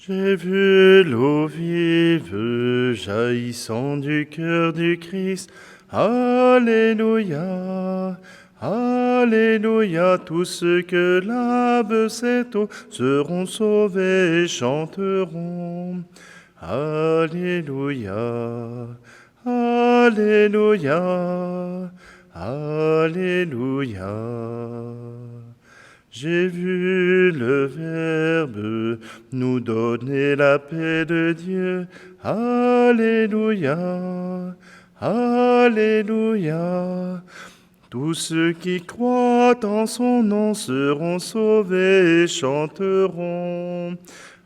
J'ai vu l'eau vive jaillissant du cœur du Christ. Alléluia, Alléluia. Tous ceux que lave cette eau seront sauvés et chanteront. Alléluia, Alléluia, Alléluia. J'ai vu le Verbe nous donner la paix de Dieu. Alléluia, Alléluia. Tous ceux qui croient en son nom seront sauvés et chanteront.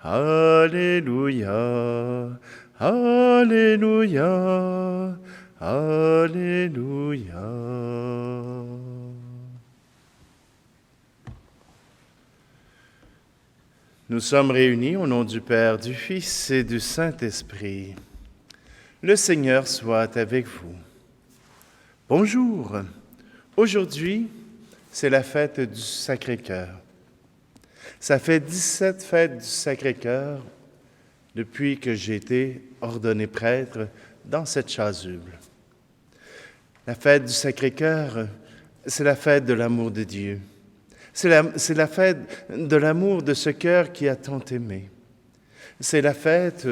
Alléluia, Alléluia, Alléluia. Nous sommes réunis au nom du Père, du Fils et du Saint-Esprit. Le Seigneur soit avec vous. Bonjour. Aujourd'hui, c'est la fête du Sacré-Cœur. Ça fait 17 fêtes du Sacré-Cœur depuis que j'ai été ordonné prêtre dans cette chasuble. La fête du Sacré-Cœur, c'est la fête de l'amour de Dieu. C'est la fête de l'amour de ce cœur qui a tant aimé. C'est la fête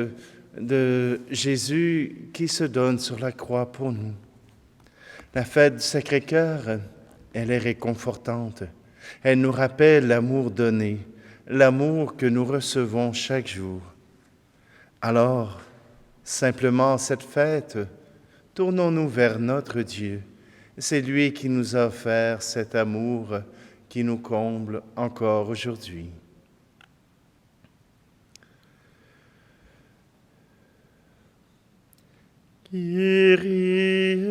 de Jésus qui se donne sur la croix pour nous. La fête du Sacré-Cœur, elle est réconfortante. Elle nous rappelle l'amour donné, l'amour que nous recevons chaque jour. Alors, simplement cette fête, tournons-nous vers notre Dieu. C'est lui qui nous a offert cet amour qui nous comble encore aujourd'hui. Kyrie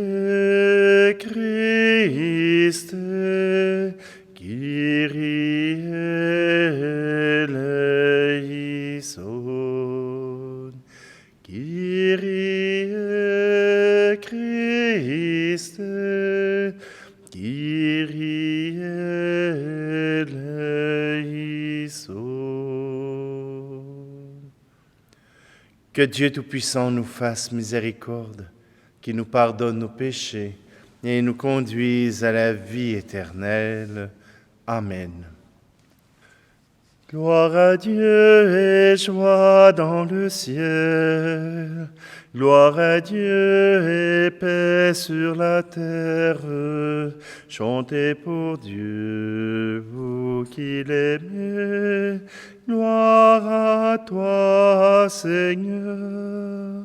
Christe, Kyrie eleison, Kyrie Christe, Kyrie eleison. Que Dieu Tout-Puissant nous fasse miséricorde, qu'il nous pardonne nos péchés et nous conduise à la vie éternelle. Amen. Gloire à Dieu et joie dans le ciel. Gloire à Dieu et paix sur la terre. Chantez pour Dieu, vous qui l'aimez. Gloire à toi, Seigneur.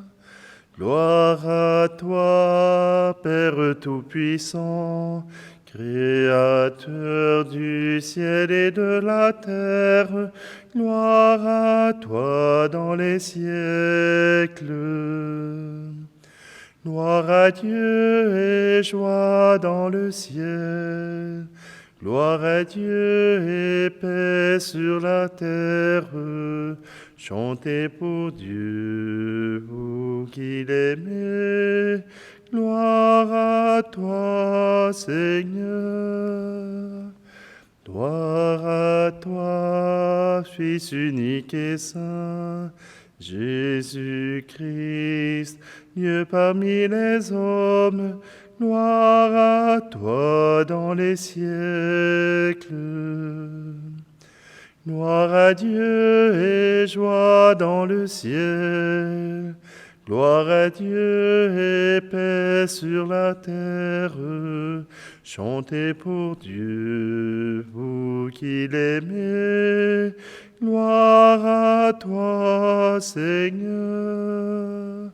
Gloire à toi, Père Tout-Puissant, Créateur du ciel et de la terre. Gloire à toi dans les siècles. Gloire à Dieu et joie dans le ciel. Gloire à Dieu et paix sur la terre. Chantez pour Dieu, vous qui l'aimez. Gloire à toi, Seigneur. Gloire à toi, Fils unique et saint, Jésus-Christ, Dieu parmi les hommes. Gloire à toi dans les siècles. Gloire à Dieu et joie dans le ciel. Gloire à Dieu et paix sur la terre. Chantez pour Dieu, vous qui l'aimez. Gloire à toi, Seigneur.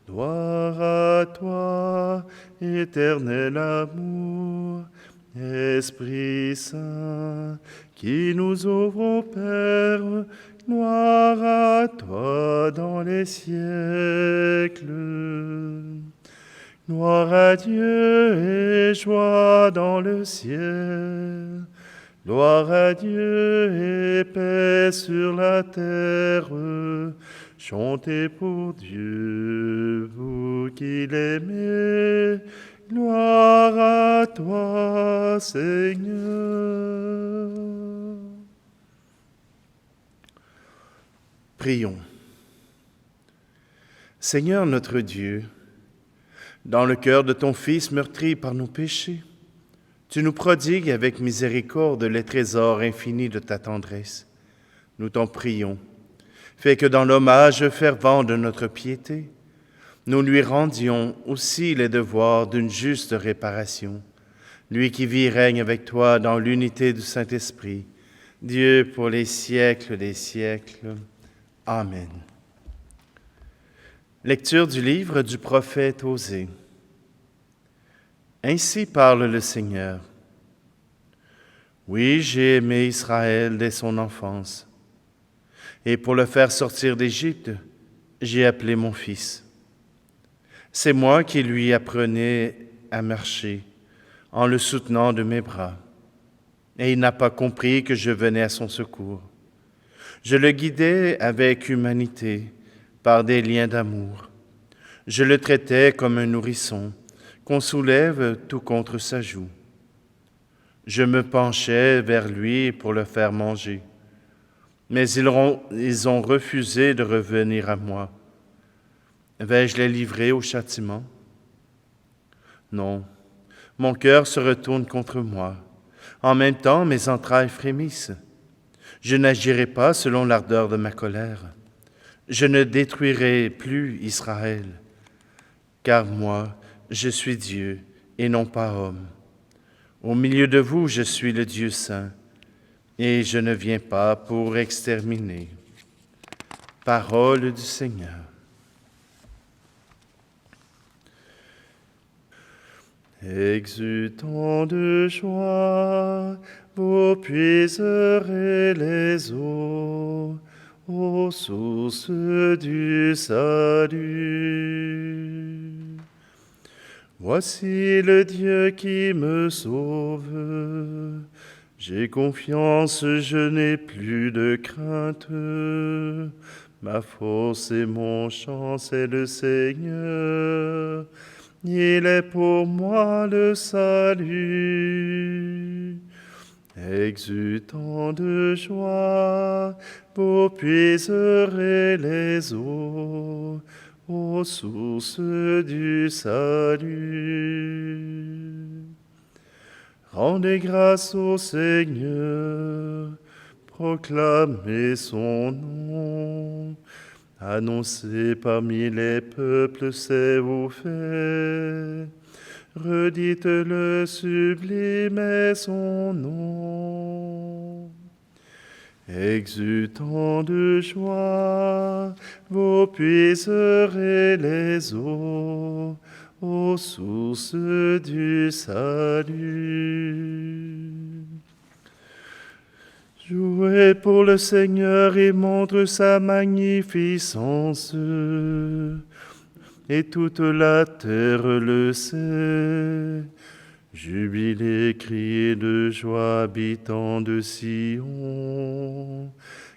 Gloire à toi, éternel amour, Esprit Saint, qui nous ouvre au Père. Gloire à toi dans les siècles. Gloire à Dieu et joie dans le ciel. Gloire à Dieu et paix sur la terre. Chantez pour Dieu, vous qui l'aimez. Gloire à toi, Seigneur. Prions. Seigneur notre Dieu, dans le cœur de ton Fils meurtri par nos péchés, tu nous prodigues avec miséricorde les trésors infinis de ta tendresse. Nous t'en prions. Fais que dans l'hommage fervent de notre piété, nous lui rendions aussi les devoirs d'une juste réparation. Lui qui vit et règne avec toi dans l'unité du Saint-Esprit, Dieu pour les siècles des siècles. Amen. Lecture du livre du prophète Osée. Ainsi parle le Seigneur. Oui, j'ai aimé Israël dès son enfance, et pour le faire sortir d'Égypte, j'ai appelé mon fils. C'est moi qui lui apprenais à marcher en le soutenant de mes bras, et il n'a pas compris que je venais à son secours. Je le guidais avec humanité, par des liens d'amour. Je le traitais comme un nourrisson qu'on soulève tout contre sa joue. Je me penchais vers lui pour le faire manger, mais ils ont refusé de revenir à moi. Vais-je les livrer au châtiment? Non, mon cœur se retourne contre moi. En même temps, mes entrailles frémissent. Je n'agirai pas selon l'ardeur de ma colère. Je ne détruirai plus Israël, car moi, je suis Dieu et non pas homme. Au milieu de vous, je suis le Dieu saint, et je ne viens pas pour exterminer. Parole du Seigneur. Exultant de joie, vous puiserez les eaux, aux sources du salut. Voici le Dieu qui me sauve. J'ai confiance, je n'ai plus de crainte. Ma force et mon chant, c'est le Seigneur. Il est pour moi le salut. Exultant de joie, vous puiserez les eaux, aux sources du salut. Rendez grâce au Seigneur, proclamez son nom. Annoncez parmi les peuples ses hauts faits. Redites-le, sublime est son nom. Exultant de joie, vous puiserez les eaux, aux sources du salut. Jouez pour le Seigneur et montre sa magnificence, et toute la terre le sait. Jubilez, criez de joie, habitants de Sion,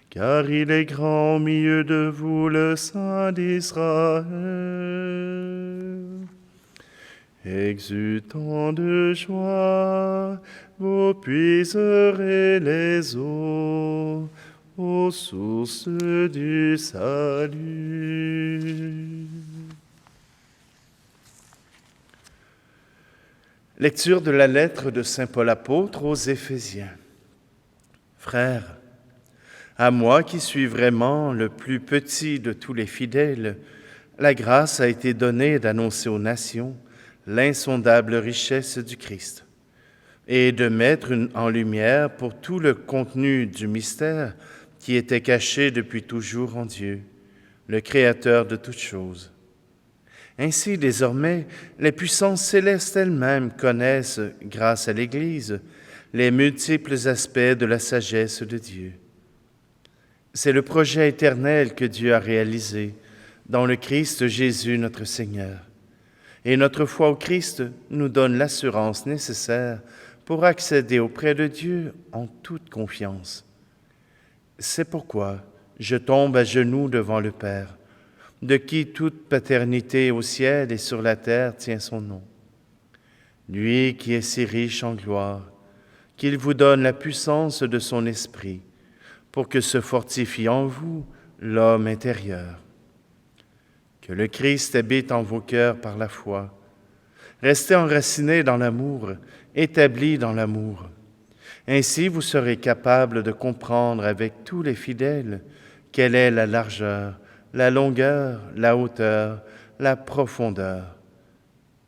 car il est grand au milieu de vous, le Saint d'Israël. Exultant de joie, vous puiserez les eaux, aux sources du salut. Lecture de la lettre de saint Paul apôtre aux Éphésiens. Frères, à moi qui suis vraiment le plus petit de tous les fidèles, la grâce a été donnée d'annoncer aux nations l'insondable richesse du Christ et de mettre en lumière pour tout le contenu du mystère qui était caché depuis toujours en Dieu, le Créateur de toutes choses. Ainsi, désormais, les puissances célestes elles-mêmes connaissent, grâce à l'Église, les multiples aspects de la sagesse de Dieu. C'est le projet éternel que Dieu a réalisé dans le Christ Jésus notre Seigneur. Et notre foi au Christ nous donne l'assurance nécessaire pour accéder auprès de Dieu en toute confiance. C'est pourquoi je tombe à genoux devant le Père, de qui toute paternité au ciel et sur la terre tient son nom. Lui qui est si riche en gloire, qu'il vous donne la puissance de son esprit, pour que se fortifie en vous l'homme intérieur. Que le Christ habite en vos cœurs par la foi. Restez enracinés dans l'amour, établis dans l'amour. Ainsi, vous serez capables de comprendre avec tous les fidèles quelle est la largeur, la longueur, la hauteur, la profondeur.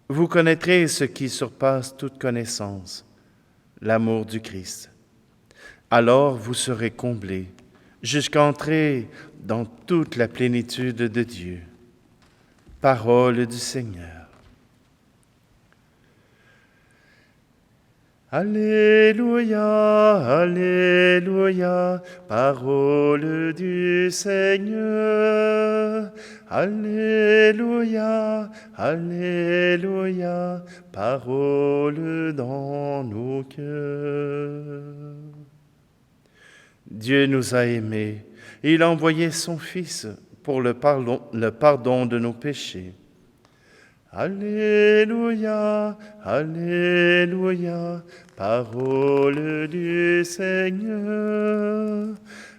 Vous connaîtrez ce qui surpasse toute connaissance, l'amour du Christ. Alors vous serez comblés jusqu'à entrer dans toute la plénitude de Dieu. Parole du Seigneur. Alléluia, Alléluia, parole du Seigneur. Alléluia, Alléluia, parole dans nos cœurs. Dieu nous a aimés, il a envoyé son Fils pour le pardon de nos péchés. Alléluia, Alléluia, parole du Seigneur.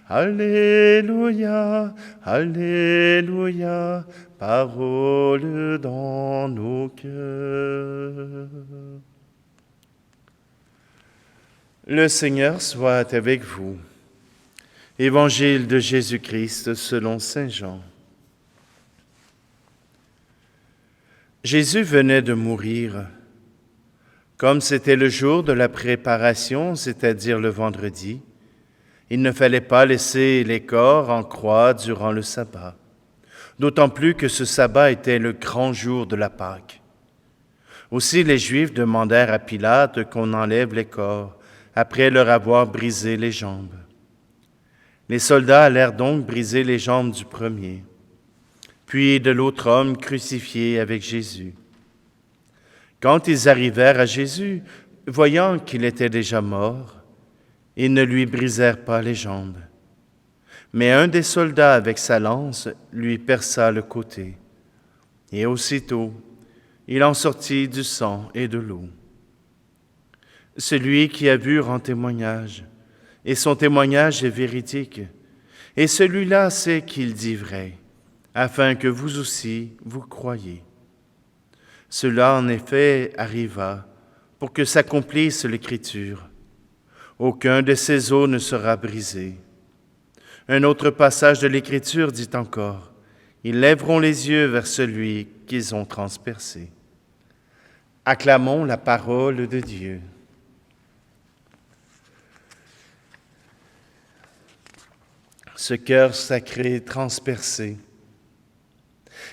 Alléluia, Alléluia, parole dans nos cœurs. Le Seigneur soit avec vous. Évangile de Jésus-Christ selon saint Jean. Jésus venait de mourir. Comme c'était le jour de la préparation, c'est-à-dire le vendredi, il ne fallait pas laisser les corps en croix durant le sabbat, d'autant plus que ce sabbat était le grand jour de la Pâque. Aussi les Juifs demandèrent à Pilate qu'on enlève les corps, après leur avoir brisé les jambes. Les soldats allèrent donc briser les jambes du premier, puis de l'autre homme crucifié avec Jésus. Quand ils arrivèrent à Jésus, voyant qu'il était déjà mort, ils ne lui brisèrent pas les jambes. Mais un des soldats avec sa lance lui perça le côté, et aussitôt il en sortit du sang et de l'eau. Celui qui a vu rend témoignage, et son témoignage est véridique, et celui-là sait qu'il dit vrai, afin que vous aussi vous croyiez. Cela en effet arriva pour que s'accomplisse l'Écriture. Aucun de ces os ne sera brisé. Un autre passage de l'Écriture dit encore, ils lèveront les yeux vers celui qu'ils ont transpercé. Acclamons la parole de Dieu. Ce cœur sacré transpercé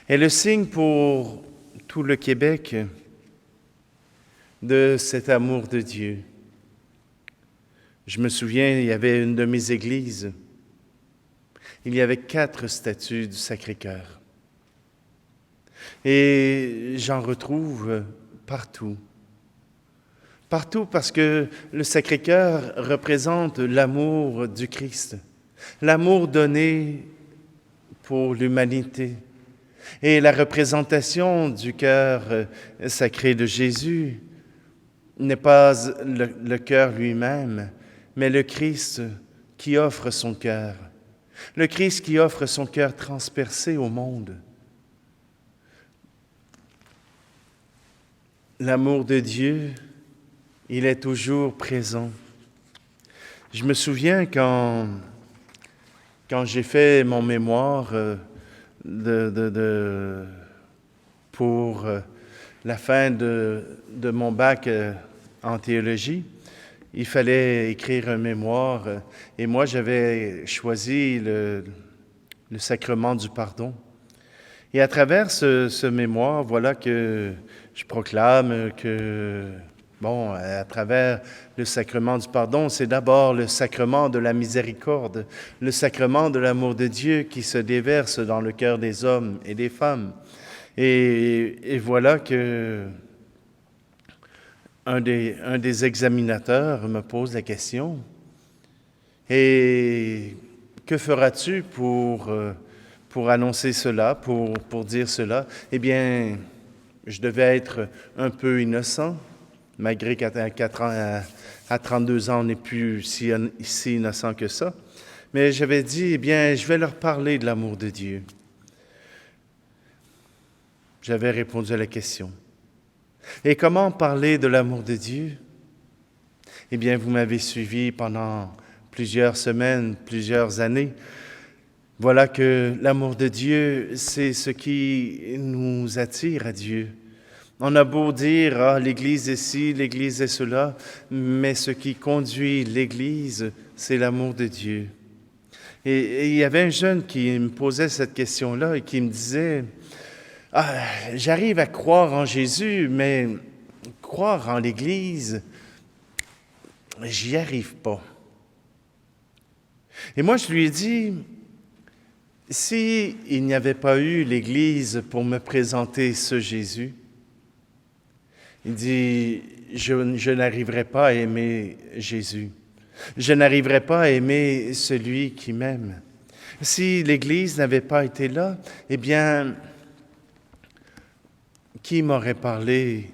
est le signe pour tout le Québec de cet amour de Dieu. Je me souviens, il y avait une de mes églises, il y avait 4 statues du Sacré-Cœur. Et j'en retrouve partout. Partout parce que le Sacré-Cœur représente l'amour du Christ, l'amour donné pour l'humanité. Et la représentation du cœur sacré de Jésus n'est pas le cœur lui-même, mais le Christ qui offre son cœur. Le Christ qui offre son cœur transpercé au monde. L'amour de Dieu, il est toujours présent. Je me souviens quand j'ai fait mon mémoire pour la fin de mon bac en théologie, il fallait écrire un mémoire et moi j'avais choisi le sacrement du pardon. Et à travers ce mémoire, voilà que je proclame que, à travers le sacrement du pardon, c'est d'abord le sacrement de la miséricorde, le sacrement de l'amour de Dieu qui se déverse dans le cœur des hommes et des femmes. Et voilà que un des examinateurs me pose la question, « Et que feras-tu pour annoncer cela, pour dire cela? » Eh bien, je devais être un peu innocent, malgré qu'à 32 ans, on n'est plus si innocent que ça. Mais j'avais dit, eh bien, je vais leur parler de l'amour de Dieu. J'avais répondu à la question. Et comment parler de l'amour de Dieu? Eh bien, vous m'avez suivi pendant plusieurs semaines, plusieurs années. Voilà que l'amour de Dieu, c'est ce qui nous attire à Dieu. On a beau dire, ah, l'Église est ci, l'Église est cela, mais ce qui conduit l'Église, c'est l'amour de Dieu. Et il y avait un jeune qui me posait cette question-là et qui me disait, ah, j'arrive à croire en Jésus, mais croire en l'Église, j'y arrive pas. Et moi, je lui ai dit, si il n'y avait pas eu l'Église pour me présenter ce Jésus, il dit, je n'arriverai pas à aimer Jésus. Je n'arriverai pas à aimer celui qui m'aime. Si l'Église n'avait pas été là, eh bien, qui m'aurait parlé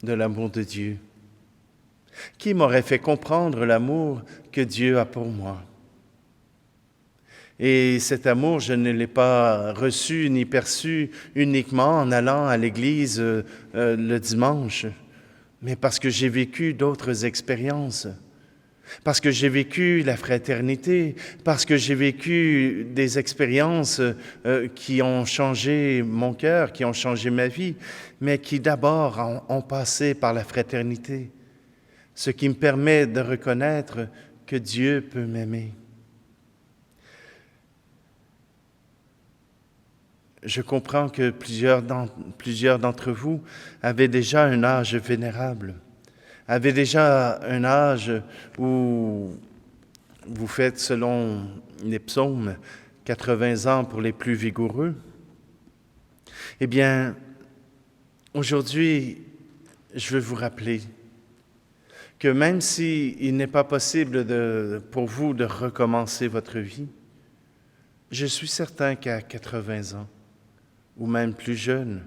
de l'amour de Dieu? Qui m'aurait fait comprendre l'amour que Dieu a pour moi? Et cet amour, je ne l'ai pas reçu ni perçu uniquement en allant à l'église le dimanche, mais parce que j'ai vécu d'autres expériences, parce que j'ai vécu la fraternité, parce que j'ai vécu des expériences qui ont changé mon cœur, qui ont changé ma vie, mais qui d'abord ont passé par la fraternité, ce qui me permet de reconnaître que Dieu peut m'aimer. Je comprends que plusieurs d'entre vous avaient déjà un âge vénérable, avaient déjà un âge où vous faites, selon les psaumes, 80 ans pour les plus vigoureux. Eh bien, aujourd'hui, je veux vous rappeler que même s'il n'est pas possible pour vous de recommencer votre vie, je suis certain qu'à 80 ans, ou même plus jeune,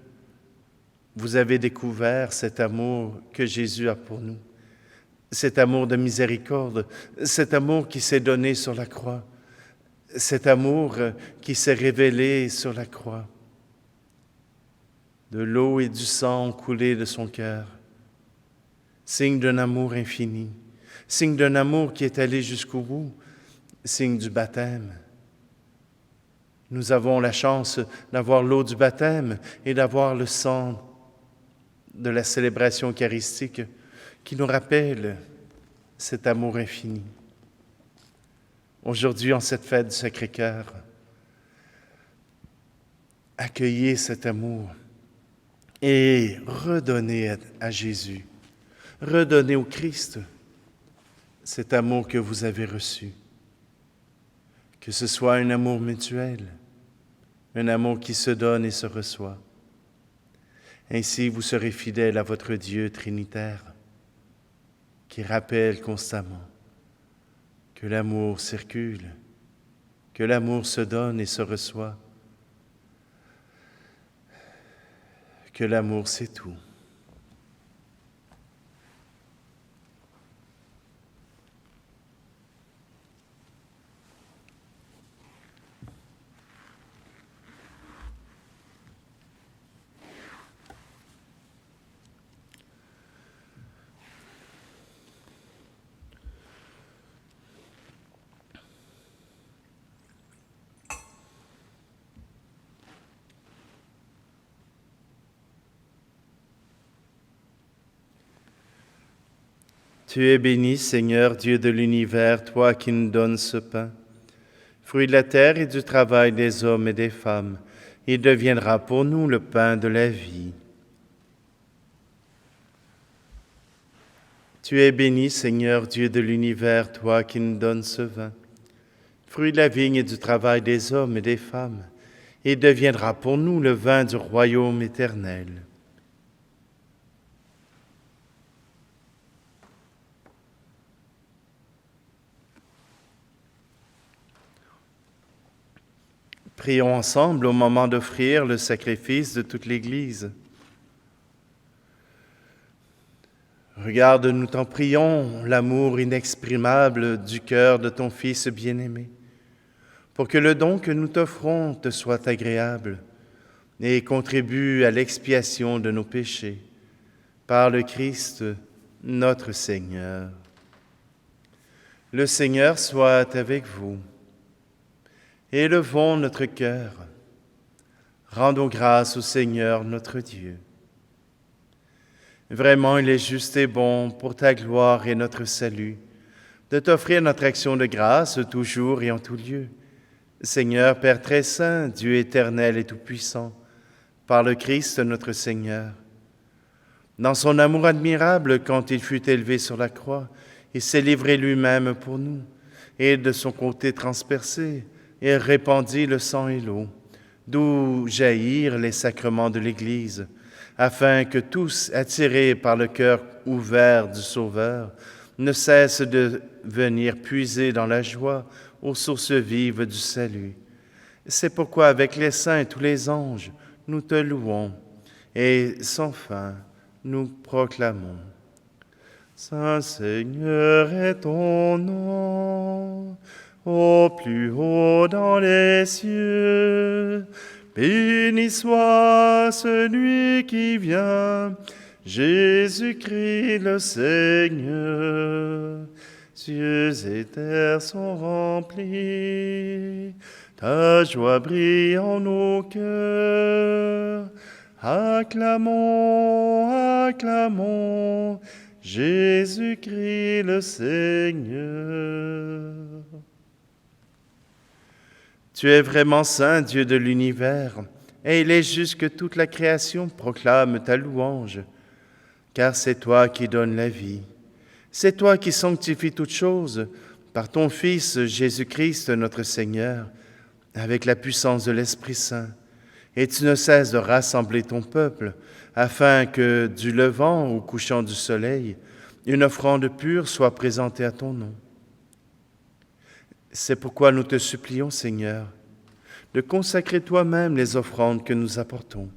vous avez découvert cet amour que Jésus a pour nous, cet amour de miséricorde, cet amour qui s'est donné sur la croix, cet amour qui s'est révélé sur la croix. De l'eau et du sang ont coulé de son cœur, signe d'un amour infini, signe d'un amour qui est allé jusqu'au bout, signe du baptême. Nous avons la chance d'avoir l'eau du baptême et d'avoir le sang de la célébration eucharistique qui nous rappelle cet amour infini. Aujourd'hui, en cette fête du Sacré-Cœur, accueillez cet amour et redonnez à Jésus, redonnez au Christ cet amour que vous avez reçu. Que ce soit un amour mutuel, un amour qui se donne et se reçoit. Ainsi, vous serez fidèles à votre Dieu trinitaire, qui rappelle constamment que l'amour circule, que l'amour se donne et se reçoit, que l'amour c'est tout. Tu es béni, Seigneur, Dieu de l'univers, toi qui nous donnes ce pain, fruit de la terre et du travail des hommes et des femmes. Il deviendra pour nous le pain de la vie. Tu es béni, Seigneur, Dieu de l'univers, toi qui nous donnes ce vin, fruit de la vigne et du travail des hommes et des femmes. Il deviendra pour nous le vin du royaume éternel. Prions ensemble au moment d'offrir le sacrifice de toute l'Église. Regarde, nous t'en prions, l'amour inexprimable du cœur de ton Fils bien-aimé, pour que le don que nous t'offrons te soit agréable et contribue à l'expiation de nos péchés. Par le Christ, notre Seigneur. Le Seigneur soit avec vous. Élevons notre cœur. Rendons grâce au Seigneur notre Dieu. Vraiment, il est juste et bon pour ta gloire et notre salut de t'offrir notre action de grâce toujours et en tout lieu. Seigneur, Père très saint, Dieu éternel et tout-puissant, par le Christ notre Seigneur. Dans son amour admirable, quand il fut élevé sur la croix, il s'est livré lui-même pour nous, et de son côté transpercé, il répandit le sang et l'eau, d'où jaillirent les sacrements de l'Église, afin que tous, attirés par le cœur ouvert du Sauveur, ne cessent de venir puiser dans la joie aux sources vives du salut. C'est pourquoi avec les saints et tous les anges, nous te louons, et sans fin, nous proclamons. Saint Seigneur est ton nom, au plus haut dans les cieux. Béni soit celui qui vient, Jésus-Christ le Seigneur. Cieux et terre sont remplis, ta joie brille en nos cœurs. Acclamons, acclamons, Jésus-Christ le Seigneur. Tu es vraiment saint, Dieu de l'univers, et il est juste que toute la création proclame ta louange, car c'est toi qui donnes la vie. C'est toi qui sanctifies toutes choses par ton Fils Jésus-Christ notre Seigneur, avec la puissance de l'Esprit Saint. Et tu ne cesses de rassembler ton peuple, afin que, du levant au couchant du soleil, une offrande pure soit présentée à ton nom. C'est pourquoi nous te supplions, Seigneur, de consacrer toi-même les offrandes que nous apportons.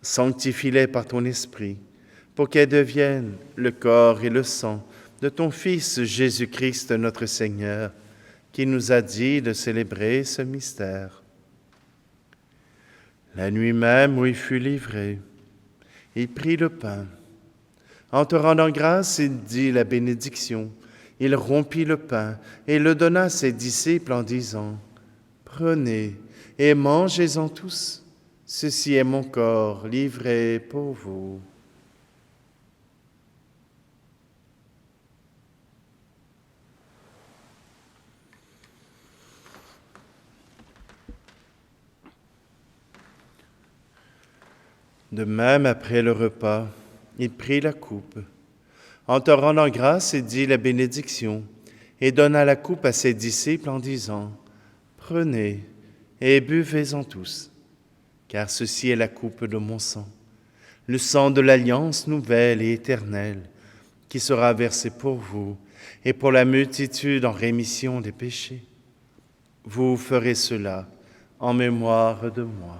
Sanctifie-les par ton Esprit, pour qu'elles deviennent le corps et le sang de ton Fils Jésus-Christ notre Seigneur, qui nous a dit de célébrer ce mystère. La nuit même où il fut livré, il prit le pain. En te rendant grâce, il dit la bénédiction. Il rompit le pain et le donna à ses disciples en disant : « Prenez et mangez-en tous. Ceci est mon corps livré pour vous. » De même, après le repas, il prit la coupe. En te rendant grâce, il dit la bénédiction et donna la coupe à ses disciples en disant : « Prenez et buvez-en tous, car ceci est la coupe de mon sang, le sang de l'alliance nouvelle et éternelle, qui sera versé pour vous et pour la multitude en rémission des péchés. Vous ferez cela en mémoire de moi. »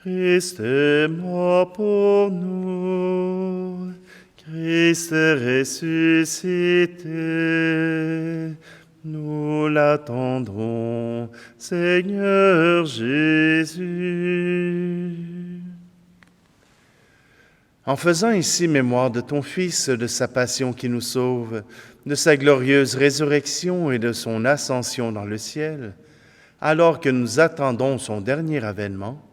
Christ est mort pour nous, Christ est ressuscité, nous l'attendrons, Seigneur Jésus. En faisant ici mémoire de ton Fils, de sa passion qui nous sauve, de sa glorieuse résurrection et de son ascension dans le ciel, alors que nous attendons son dernier avènement,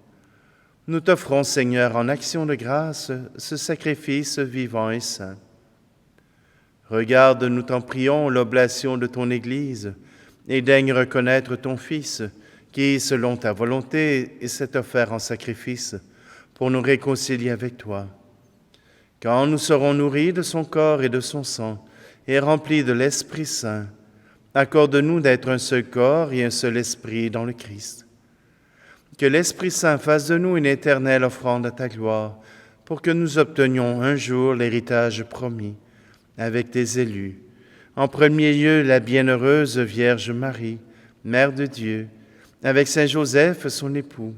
nous t'offrons, Seigneur, en action de grâce, ce sacrifice vivant et saint. Regarde, nous t'en prions, l'oblation de ton Église, et daigne reconnaître ton Fils, qui, selon ta volonté, s'est offert en sacrifice pour nous réconcilier avec toi. Quand nous serons nourris de son corps et de son sang, et remplis de l'Esprit Saint, accorde-nous d'être un seul corps et un seul esprit dans le Christ. Que l'Esprit Saint fasse de nous une éternelle offrande à ta gloire, pour que nous obtenions un jour l'héritage promis avec tes élus. En premier lieu, la bienheureuse Vierge Marie, Mère de Dieu, avec Saint Joseph, son époux,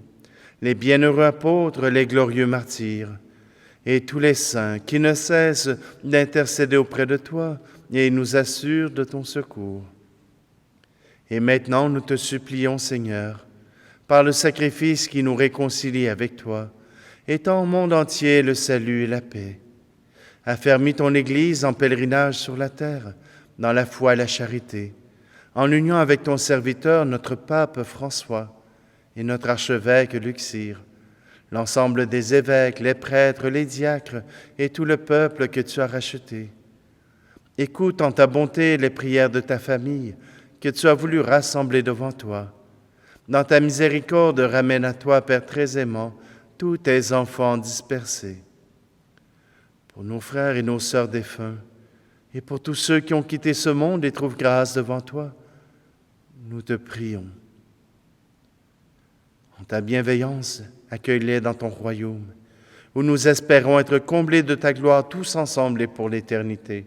les bienheureux apôtres, les glorieux martyrs, et tous les saints qui ne cessent d'intercéder auprès de toi et nous assurent de ton secours. Et maintenant, nous te supplions, Seigneur, par le sacrifice qui nous réconcilie avec toi, étends au monde entier le salut et la paix. Affermis ton Église en pèlerinage sur la terre, dans la foi et la charité, en union avec ton serviteur, notre pape François, et notre archevêque Luxire, l'ensemble des évêques, les prêtres, les diacres et tout le peuple que tu as racheté. Écoute en ta bonté les prières de ta famille que tu as voulu rassembler devant toi. Dans ta miséricorde, ramène à toi, Père très aimant, tous tes enfants dispersés. Pour nos frères et nos sœurs défunts, et pour tous ceux qui ont quitté ce monde et trouvent grâce devant toi, nous te prions. En ta bienveillance, accueille-les dans ton royaume, où nous espérons être comblés de ta gloire tous ensemble et pour l'éternité.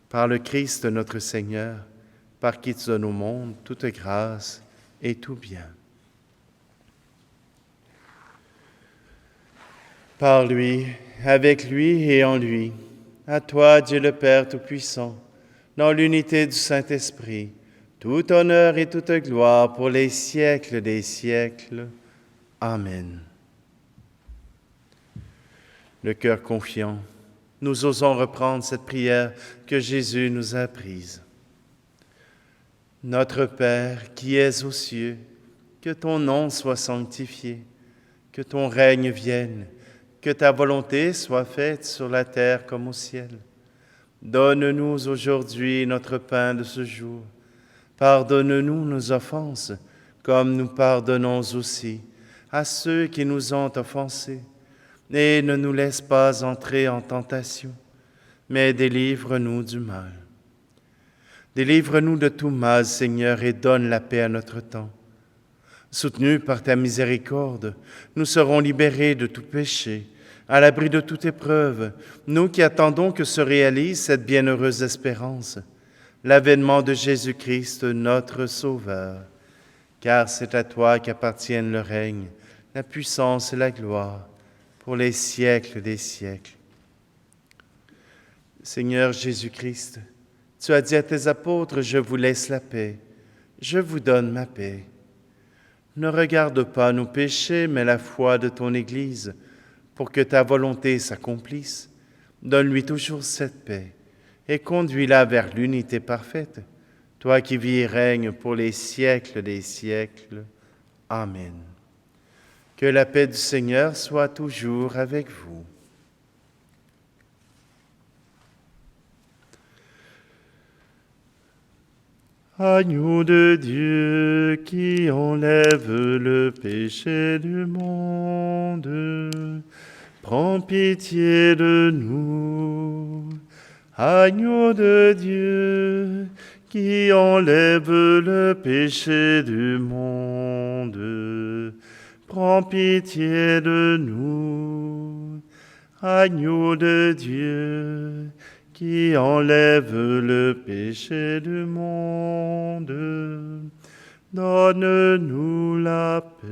Par le Christ notre Seigneur, par qui tu donnes au monde toute grâce et tout bien. Par lui, avec lui et en lui, à toi, Dieu le Père Tout-Puissant, dans l'unité du Saint-Esprit, tout honneur et toute gloire pour les siècles des siècles. Amen. Le cœur confiant, nous osons reprendre cette prière que Jésus nous a apprise. Notre Père qui es aux cieux, que ton nom soit sanctifié, que ton règne vienne, que ta volonté soit faite sur la terre comme au ciel. Donne-nous aujourd'hui notre pain de ce jour. Pardonne-nous nos offenses, comme nous pardonnons aussi à ceux qui nous ont offensés. Et ne nous laisse pas entrer en tentation, mais délivre-nous du mal. Délivre-nous de tout mal, Seigneur, et donne la paix à notre temps. Soutenus par ta miséricorde, nous serons libérés de tout péché, à l'abri de toute épreuve, nous qui attendons que se réalise cette bienheureuse espérance, l'avènement de Jésus-Christ, notre Sauveur. Car c'est à toi qu'appartiennent le règne, la puissance et la gloire, pour les siècles des siècles. Seigneur Jésus-Christ, tu as dit à tes apôtres, « Je vous laisse la paix, je vous donne ma paix. » Ne regarde pas nos péchés, mais la foi de ton Église, pour que ta volonté s'accomplisse. Donne-lui toujours cette paix et conduis-la vers l'unité parfaite, toi qui vis et règnes pour les siècles des siècles. Amen. Que la paix du Seigneur soit toujours avec vous. Agneau de Dieu qui enlève le péché du monde, prends pitié de nous. Agneau de Dieu qui enlève le péché du monde, prends pitié de nous. Agneau de Dieu qui enlève le péché du monde, donne-nous la paix.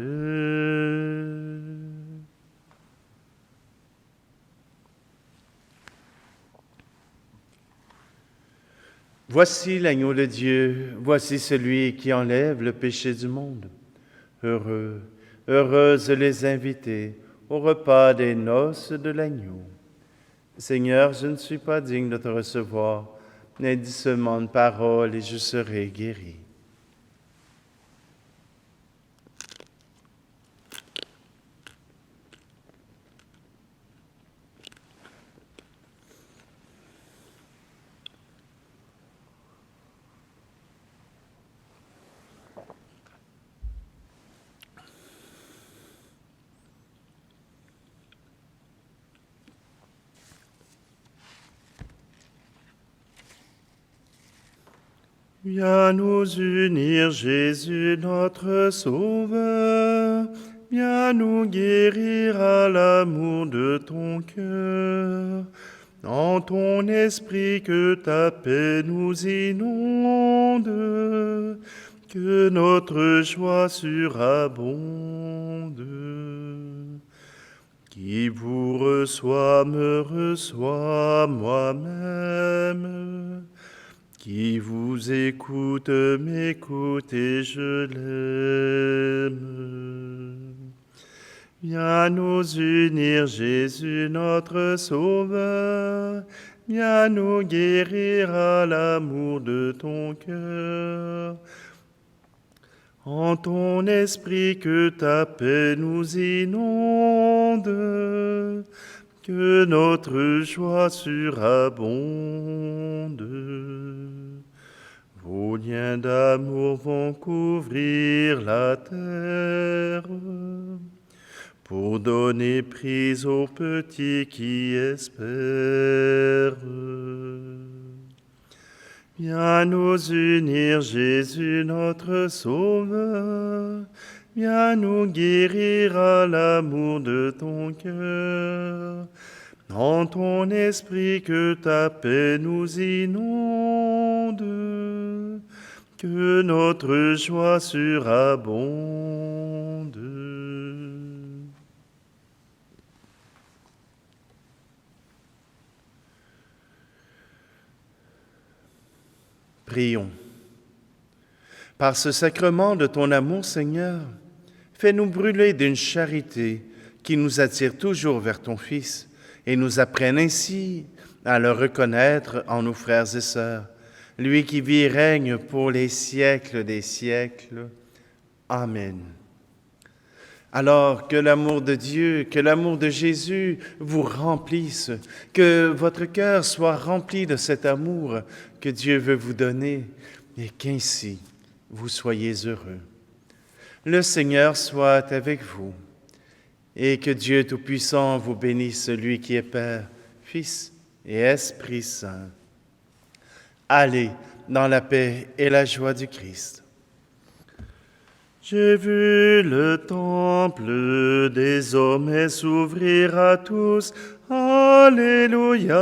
Voici l'agneau de Dieu, voici celui qui enlève le péché du monde. Heureux, heureuses les invités au repas des noces de l'agneau. Seigneur, je ne suis pas digne de te recevoir, mais dis seulement une parole et je serai guéri. Viens nous unir, Jésus, notre Sauveur, viens nous guérir à l'amour de ton cœur. Dans ton esprit que ta paix nous inonde, que notre joie surabonde. Qui vous reçoit me reçoit moi-même. Qui vous écoute m'écoute et je l'aime. Viens nous unir, Jésus notre Sauveur. Viens nous guérir à l'amour de ton cœur. En ton esprit que ta paix nous inonde, que notre joie surabonde. Vos liens d'amour vont couvrir la terre, pour donner prise aux petits qui espèrent. Viens nous unir, Jésus notre Sauveur. Viens nous guérir à l'amour de ton cœur. En ton esprit que ta paix nous inonde, que notre joie surabonde. Prions. Par ce sacrement de ton amour, Seigneur, fais-nous brûler d'une charité qui nous attire toujours vers ton Fils et nous apprenne ainsi à le reconnaître en nos frères et sœurs, lui qui vit et règne pour les siècles des siècles. Amen. Alors que l'amour de Dieu, que l'amour de Jésus vous remplisse, que votre cœur soit rempli de cet amour que Dieu veut vous donner et qu'ainsi vous soyez heureux. Le Seigneur soit avec vous et que Dieu Tout-Puissant vous bénisse, lui qui est Père, Fils et Esprit Saint. Allez dans la paix et la joie du Christ. J'ai vu le temple désormais s'ouvrir à tous. Alléluia,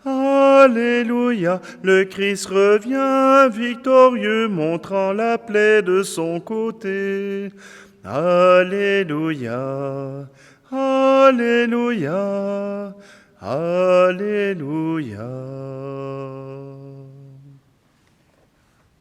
Alléluia. Le Christ revient victorieux, montrant la plaie de son côté. Alléluia, Alléluia, Alléluia.